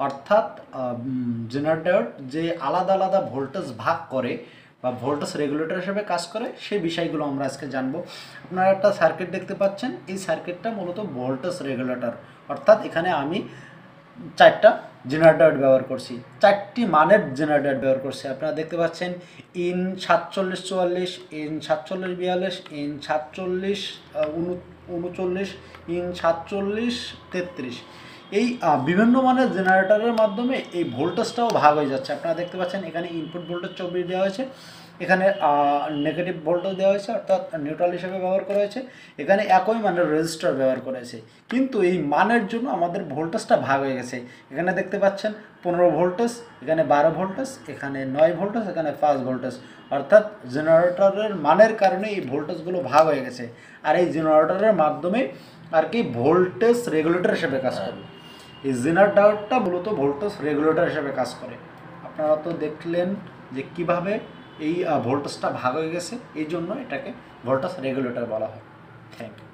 অর্থাৎ জেনারেটর যে আলাদা আলাদা ভোল্টেজ ভাগ করে বা ভোল্টেজ রেগুলেটর হিসেবে কাজ করে সেই বিষয়গুলো আমরা আজকে জানবো। আপনারা একটা সার্কিট দেখতে পাচ্ছেন, এই সার্কিটটা মূলত ভোল্টেজ রেগুলেটর। অর্থাৎ এখানে আমি 4টা জেনারেটর ব্যবহার করছি, 4টি মানের জেনারেটর ব্যবহার করছি। আপনারা দেখতে পাচ্ছেন ইন 4744, ইন 4742, ইন 4739, ইন 4733। এই বিভিন্ন মানের জেনারেটরের মাধ্যমে এই ভোল্টেজটাও ভাগ হয়ে যাচ্ছে। আপনারা দেখতে পাচ্ছেন এখানে ইনপুট ভোল্টেজ 24 দেওয়া হয়েছে, এখানে নেগেটিভ ভোল্টেজ দেওয়া হয়েছে অর্থাৎ নিউট্রাল হিসেবে ব্যবহার করা হয়েছে, এখানে একই মানের রেজিস্টার ব্যবহার করা হয়েছে। কিন্তু এই মানের জন্য আমাদের ভোল্টেজটা ভাগ হয়ে গেছে। এখানে দেখতে পাচ্ছেন 15 ভোল্টেজ, এখানে 12 ভোল্টেজ, এখানে 9 ভোল্টেজ, এখানে 5 ভোল্টেজ। অর্থাৎ জেনারেটরের মানের কারণে এই ভোল্টেজগুলো ভাগ হয়ে গেছে। আর এই জেনারেটরের মাধ্যমে আর কি ভোল্টেজ রেগুলেটর হিসেবে কাজ করবে। এই জেনারেটরটা মূলত ভোল্টেজ রেগুলেটর হিসেবে কাজ করে। আপনারা তো দেখলেন যে কিভাবে এই ভোল্টেজটা ভাগ হয়ে গেছে, এই জন্য এটাকে ভোল্টেজ রেগুলেটর বলা হয়। Thank you.